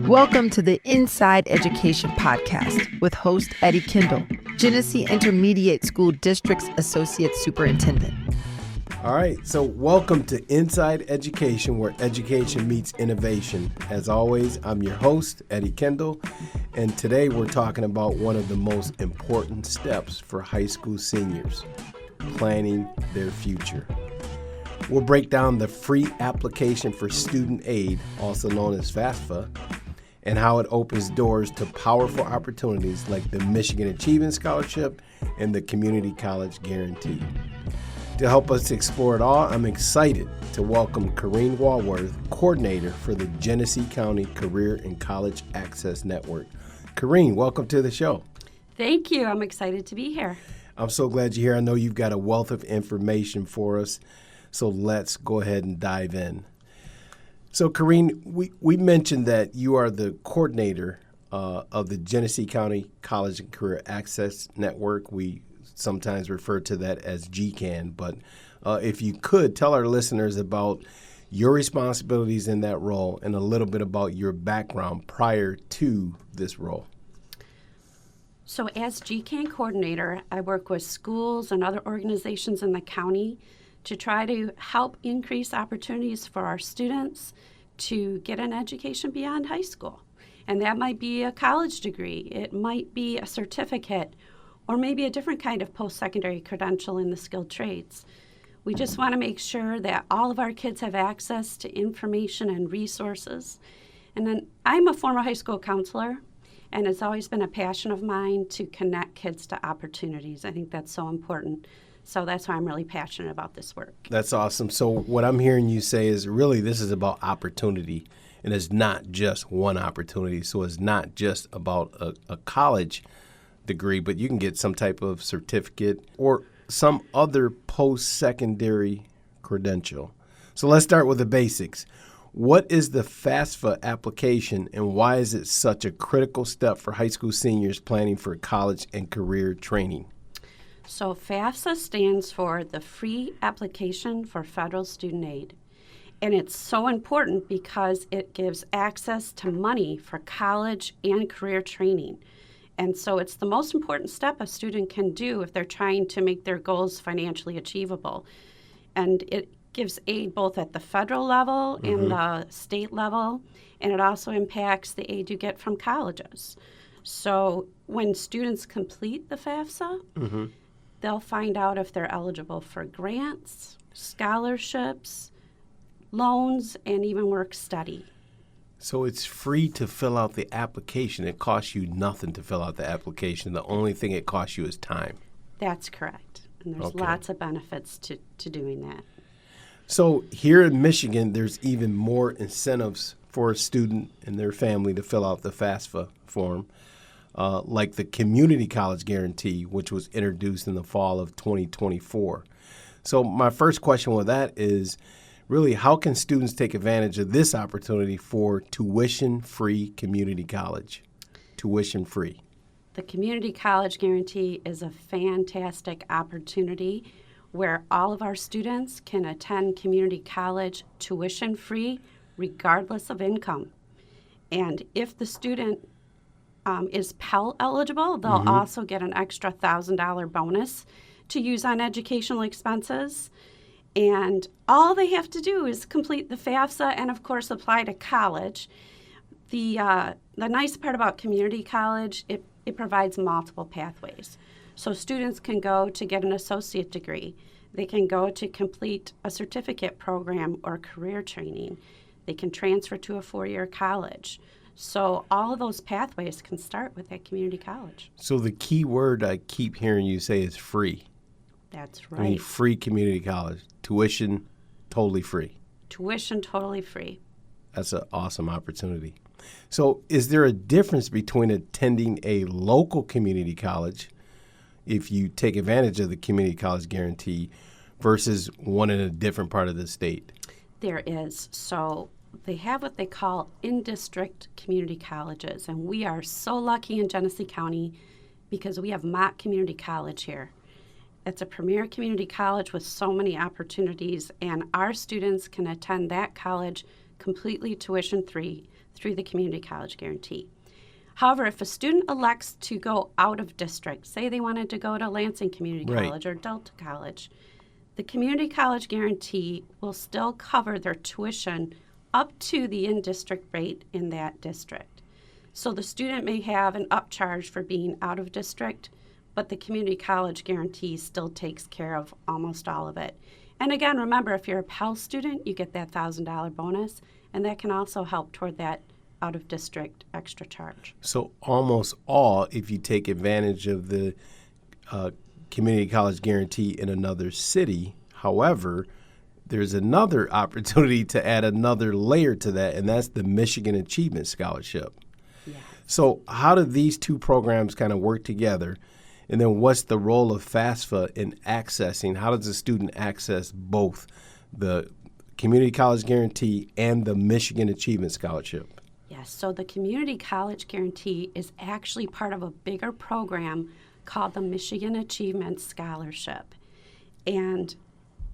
Welcome to the Inside Education Podcast with host Eddie Kindle, Genesee Intermediate School District's Associate Superintendent. All right, so welcome to Inside Education, where education meets innovation. As always, I'm your host, Eddie Kindle, and today we're talking about one of the most important steps for high school seniors, planning their future. We'll break down the free application for student aid, also known as FAFSA, and how it opens doors to powerful opportunities like the Michigan Achievement Scholarship and the Community College Guarantee. To help us explore it all, I'm excited to welcome Corrine Walworth, coordinator for the Genesee County Career and College Access Network. Corrine, welcome to the show. Thank you. I'm excited to be here. I'm so glad you're here. I know you've got a wealth of information for us, so let's go ahead and dive in. So, Corrine, we mentioned that you are the coordinator of the Genesee County College and Career Access Network. We sometimes refer to that as GCAN, but if you could tell our listeners about your responsibilities in that role and a little bit about your background prior to this role. So as GCAN coordinator, I work with schools and other organizations in the county to try to help increase opportunities for our students to get an education beyond high school. And that might be a college degree, it might be a certificate, or maybe a different kind of post-secondary credential in the skilled trades. We just want to make sure that all of our kids have access to information and resources. And then I'm a former high school counselor, and it's always been a passion of mine to connect kids to opportunities. I think that's so important. So that's why I'm really passionate about this work. That's awesome. So what I'm hearing you say is really this is about opportunity, and it's not just one opportunity. So it's not just about a college degree, but you can get some type of certificate or some other post-secondary credential. So let's start with the basics. What is the FAFSA application, and why is it such a critical step for high school seniors planning for college and career training? So FAFSA stands for the Free Application for Federal Student Aid. And it's so important because it gives access to money for college and career training. And so it's the most important step a student can do if they're trying to make their goals financially achievable. And it gives aid both at the federal level and the state level, and it also impacts the aid you get from colleges. So when students complete the FAFSA, they'll find out if they're eligible for grants, scholarships, loans, and even work study. So it's free to fill out the application. It costs you nothing to fill out the application. The only thing it costs you is time. That's correct. And there's lots of benefits to doing that. So here in Michigan, there's even more incentives for a student and their family to fill out the FAFSA form, like the Community College Guarantee, which was introduced in the fall of 2024. So my first question with that is, really, how can students take advantage of this opportunity for tuition-free community college? Tuition-free. The Community College Guarantee is a fantastic opportunity where all of our students can attend community college tuition-free regardless of income. And if the student is Pell eligible, they'll also get an extra $1,000 bonus to use on educational expenses. And all they have to do is complete the FAFSA and, of course, apply to college. The nice part about community college, it provides multiple pathways. So students can go to get an associate degree. They can go to complete a certificate program or career training. They can transfer to a four-year college. So all of those pathways can start with that community college. So the key word I keep hearing you say is free. That's right. I mean, free community college. Tuition, totally free. Tuition, totally free. That's an awesome opportunity. So is there a difference between attending a local community college, if you take advantage of the Community College Guarantee, versus one in a different part of the state? There is. So they have what they call in-district community colleges, and we are so lucky in Genesee County because we have Mott Community College here. It's a premier community college with so many opportunities, and our students can attend that college completely tuition-free through the Community College Guarantee. However, if a student elects to go out of district, say they wanted to go to Lansing Community Right. College or Delta College, the Community College Guarantee will still cover their tuition up to the in-district rate in that district. So the student may have an upcharge for being out of district, but the Community College Guarantee still takes care of almost all of it. And again, remember, if you're a Pell student, you get that $1,000 bonus, and that can also help toward that out-of-district extra charge. So almost all, if you take advantage of the community college guarantee in another city. However, there's another opportunity to add another layer to that, and that's the Michigan Achievement Scholarship. Yes. So how do these two programs kind of work together? And then what's the role of FAFSA in accessing? How does a student access both the Community College Guarantee and the Michigan Achievement Scholarship? Yes, so the Community College Guarantee is actually part of a bigger program called the Michigan Achievement Scholarship. And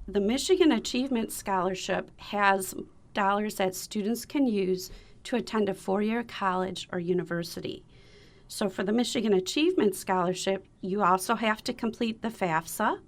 the Michigan Achievement Scholarship has dollars that students can use to attend a four-year college or university. So for the Michigan Achievement Scholarship, you also have to complete the FAFSA.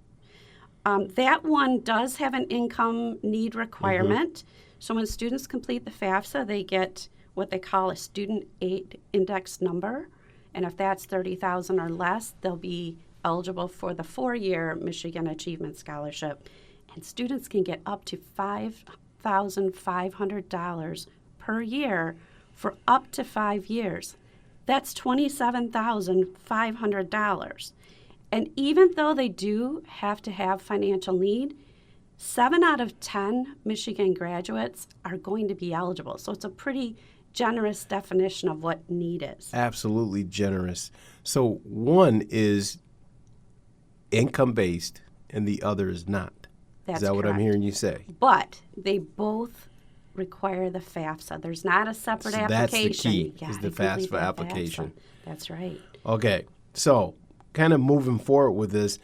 That one does have an income need requirement. So when students complete the FAFSA, they get what they call a student aid index number. And if that's 30,000 or less, they'll be eligible for the four-year Michigan Achievement Scholarship. And students can get up to $5,500 per year for up to 5 years. That's $27,500. And even though they do have to have financial need, 7 out of 10 Michigan graduates are going to be eligible. So it's a pretty generous definition of what need is. Absolutely generous. So one is income-based and the other is not. That's is that what I'm correct. hearing you say? But they both require the FAFSA. There's not a separate So application. that's the key, You is gotta the complete FAFSA that application. FAFSA. That's right. Okay, so kind of moving forward with this,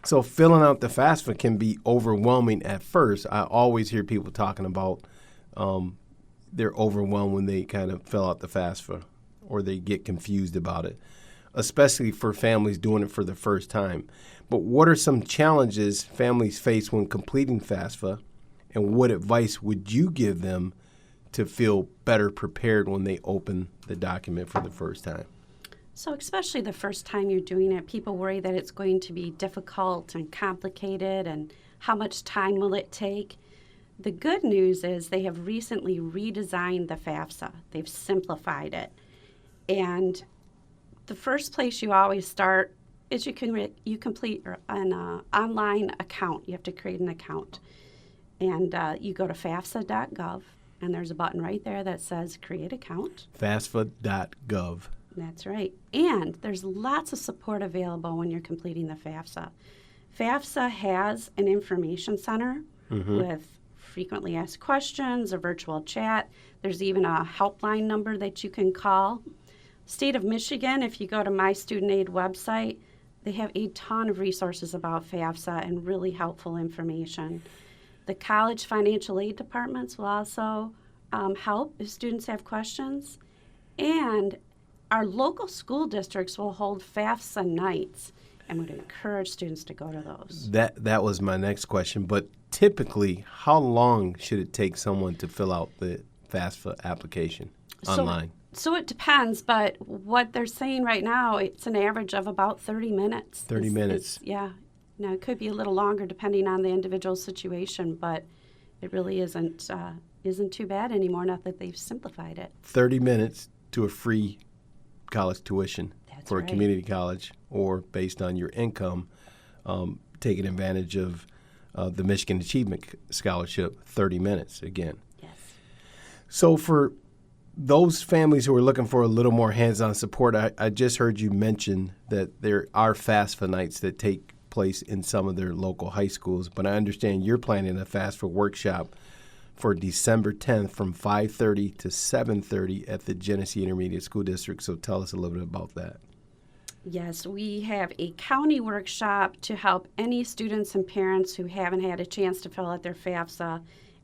so filling out the FAFSA can be overwhelming at first. I always hear people talking about they're overwhelmed when they kind of fill out the FAFSA or they get confused about it, especially for families doing it for the first time. But what are some challenges families face when completing FAFSA, and what advice would you give them to feel better prepared when they open the document for the first time? So especially the first time you're doing it, people worry that it's going to be difficult and complicated and how much time will it take. The good news is they have recently redesigned the FAFSA. They've simplified it. And the first place you always start is you complete an online account. You have to create an account. And you go to fafsa.gov, and there's a button right there that says Create Account. fafsa.gov. That's right. And there's lots of support available when you're completing the FAFSA. FAFSA has an information center with frequently asked questions, a virtual chat. There's even a helpline number that you can call. State of Michigan, if you go to My Student Aid website, they have a ton of resources about FAFSA and really helpful information. The college financial aid departments will also help if students have questions. And our local school districts will hold FAFSA nights and would encourage students to go to those. That was my next question. But typically, how long should it take someone to fill out the FAFSA application online? So it depends, but what they're saying right now, it's an average of about 30 minutes. 30 minutes. Yeah. Now, it could be a little longer depending on the individual situation, but it really isn't too bad anymore, not that they've simplified it. 30 minutes to a free college tuition That's for right. a community college, or based on your income, taking advantage of the Michigan Achievement Scholarship, 30 minutes again. Yes. So for those families who are looking for a little more hands-on support, I just heard you mention that there are FAFSA nights that take place in some of their local high schools, but I understand you're planning a FAFSA workshop for December 10th from 5:30 to 7:30 at the Genesee Intermediate School District. So tell us a little bit about that. Yes, we have a county workshop to help any students and parents who haven't had a chance to fill out their FAFSA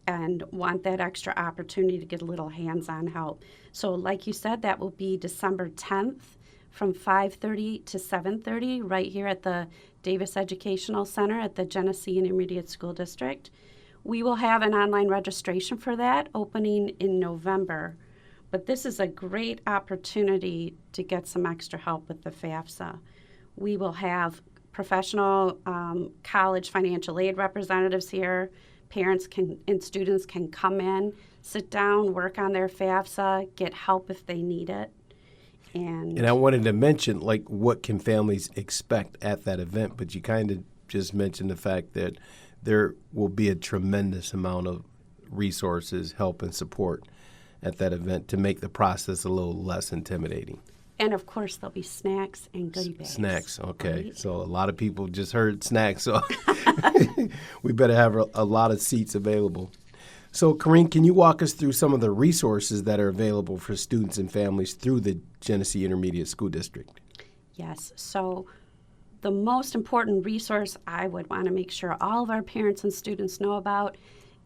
and want that extra opportunity to get a little hands-on help. So like you said, that will be December 10th from 5:30 to 7:30 right here at the Davis Educational Center at the Genesee Intermediate School District. We will have an online registration for that opening in November. But this is a great opportunity to get some extra help with the FAFSA. We will have professional college financial aid representatives here. Parents and students can come in, sit down, work on their FAFSA, get help if they need it. And I wanted to mention, like, what can families expect at that event? But you kind of just mentioned the fact that there will be a tremendous amount of resources, help, and support at that event to make the process a little less intimidating. And of course, there'll be snacks and goodie bags. Snacks, okay. Right? So a lot of people just heard snacks, so we better have a lot of seats available. So, Corrine, can you walk us through some of the resources that are available for students and families through the Genesee Intermediate School District? Yes. So the most important resource I would want to make sure all of our parents and students know about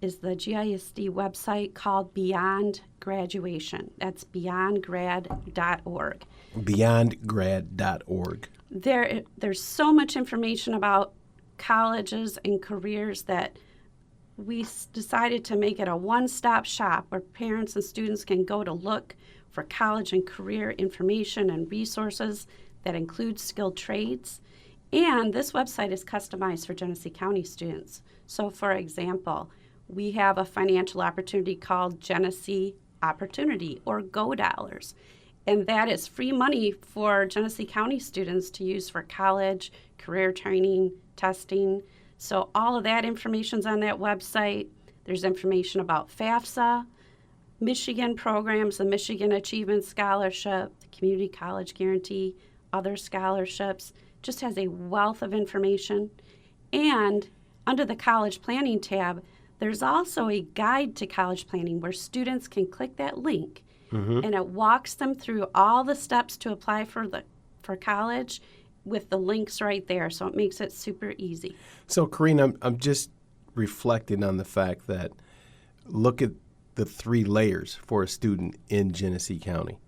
is the GISD website called Beyond Graduation. That's beyondgrad.org. Beyondgrad.org. There's so much information about colleges and careers that we decided to make it a one-stop shop where parents and students can go to look for college and career information and resources that include skilled trades. And this website is customized for Genesee County students. So, for example, we have a financial opportunity called Genesee Opportunity, or Go Dollars. And that is free money for Genesee County students to use for college, career training, testing. So all of that information's on that website. There's information about FAFSA, Michigan programs, the Michigan Achievement Scholarship, the Community College Guarantee, other scholarships. Just has a wealth of information. And under the College Planning tab, there's also a guide to college planning where students can click that link, and it walks them through all the steps to apply for college with the links right there. So it makes it super easy. So, Corrine, I'm just reflecting on the fact that look at the 3 layers for a student in Genesee County.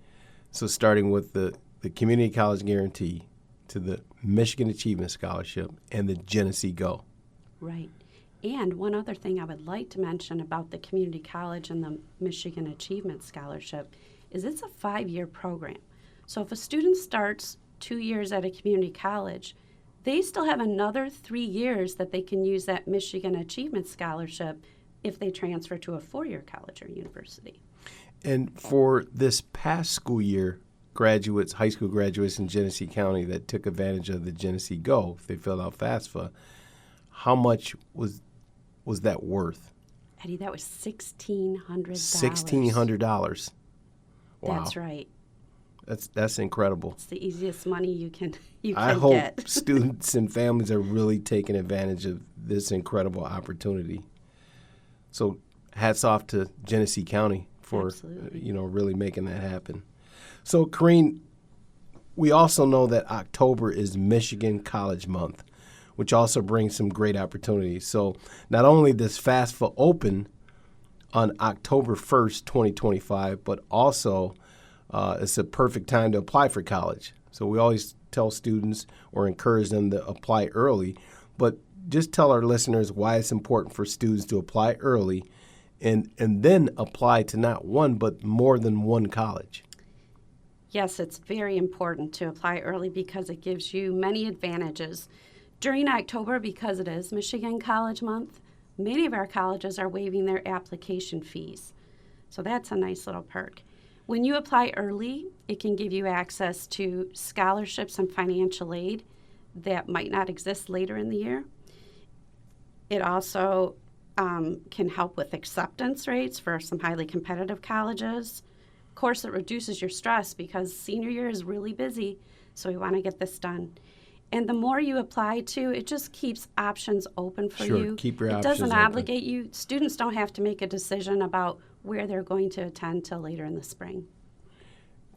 So starting with the Community College Guarantee to the Michigan Achievement Scholarship and the Genesee Go. Right. And one other thing I would like to mention about the community college and the Michigan Achievement Scholarship is it's a 5-year program. So if a student starts 2 years at a community college, they still have another 3 years that they can use that Michigan Achievement Scholarship if they transfer to a 4-year college or university. And for this past school year, graduates, high school graduates in Genesee County that took advantage of the Genesee Go, if they filled out FAFSA, how much was that worth? Eddie, that was $1,600. $1,600. Wow. That's right. That's incredible. It's the easiest money you can I hope get. students and families are really taking advantage of this incredible opportunity. So hats off to Genesee County for really making that happen. So, Corrine, we also know that October is Michigan College Month, which also brings some great opportunities. So not only does FAFSA open on October 1st, 2025, but also it's a perfect time to apply for college. So we always tell students or encourage them to apply early, but just tell our listeners why it's important for students to apply early and then apply to not one, but more than one college. Yes, it's very important to apply early because it gives you many advantages. During October, because it is Michigan College Month, many of our colleges are waiving their application fees. So that's a nice little perk. When you apply early, it can give you access to scholarships and financial aid that might not exist later in the year. It also can help with acceptance rates for some highly competitive colleges. Of course, it reduces your stress because senior year is really busy, so we want to get this done. And the more you apply to, it just keeps options open for you. Sure, keep your options open. It doesn't open. obligate you. Students don't have to make a decision about where they're going to attend till later in the spring.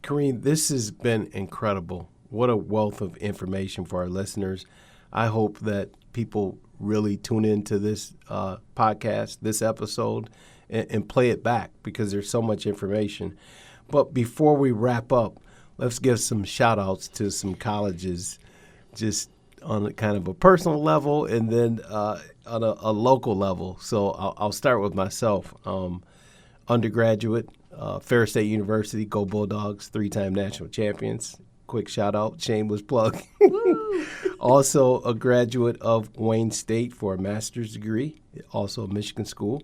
Corrine, this has been incredible. What a wealth of information for our listeners. I hope that people really tune into this podcast, this episode, and play it back because there's so much information. But before we wrap up, let's give some shout outs to some colleges just on a kind of a personal level and then on a local level. So I'll start with myself. Undergraduate, Ferris State University, go Bulldogs, 3-time national champions. Quick shout out, shameless plug. Also a graduate of Wayne State for a master's degree, also a Michigan school.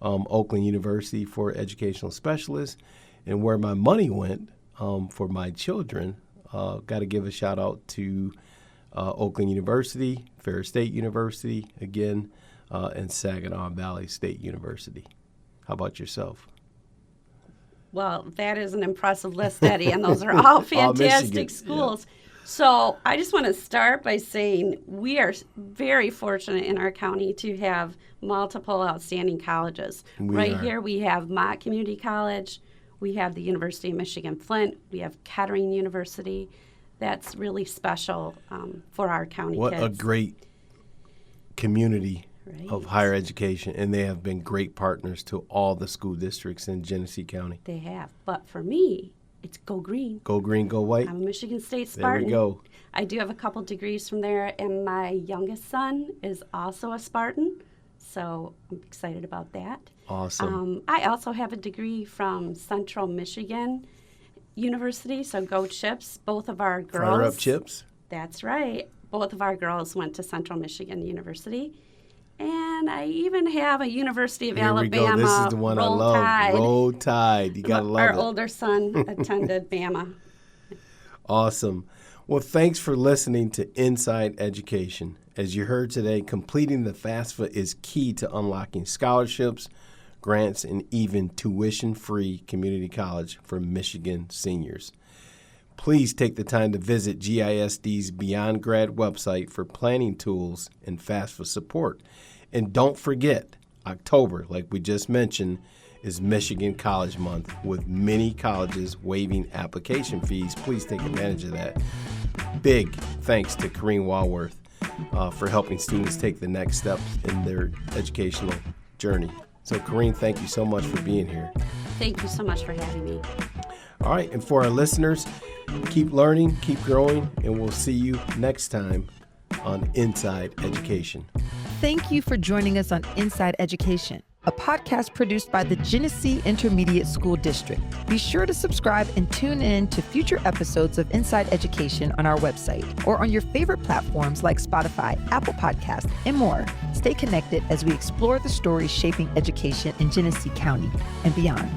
Oakland University for educational specialist. And where my money went for my children, got to give a shout out to Oakland University, Ferris State University again, and Saginaw Valley State University. How about yourself? Well, that is an impressive list, Eddie, and those are all fantastic schools. Yeah. So I just want to start by saying we are very fortunate in our county to have multiple outstanding colleges. Here we have Mott Community College, we have the University of Michigan Flint, we have Kettering University. That's really special for our county kids. What a great community of higher education, and they have been great partners to all the school districts in Genesee County. They have. But for me, it's go green. Go green, go white. I'm a Michigan State Spartan. There we go. I do have a couple degrees from there, and my youngest son is also a Spartan, so I'm excited about that. Awesome. I also have a degree from Central Michigan University, so go Chips. Both of our girls. Fire up Chips. That's right. Both of our girls went to Central Michigan University. And I even have a University of Alabama. Here we go. This is the one I love. Tide. Roll Tide. You got to love Our it. older son attended Bama. Awesome. Well, thanks for listening to Inside Education. As you heard today, completing the FAFSA is key to unlocking scholarships, grants, and even tuition-free community college for Michigan seniors. Please take the time to visit GISD's Beyond Grad website for planning tools and FAFSA support. And don't forget, October, like we just mentioned, is Michigan College Month with many colleges waiving application fees. Please take advantage of that. Big thanks to Corrine Walworth for helping students take the next steps in their educational journey. So, Corrine, thank you so much for being here. Thank you so much for having me. All right, and for our listeners, keep learning, keep growing, and we'll see you next time on Inside Education. Thank you for joining us on Inside Education, a podcast produced by the Genesee Intermediate School District. Be sure to subscribe and tune in to future episodes of Inside Education on our website or on your favorite platforms like Spotify, Apple Podcasts, and more. Stay connected as we explore the stories shaping education in Genesee County and beyond.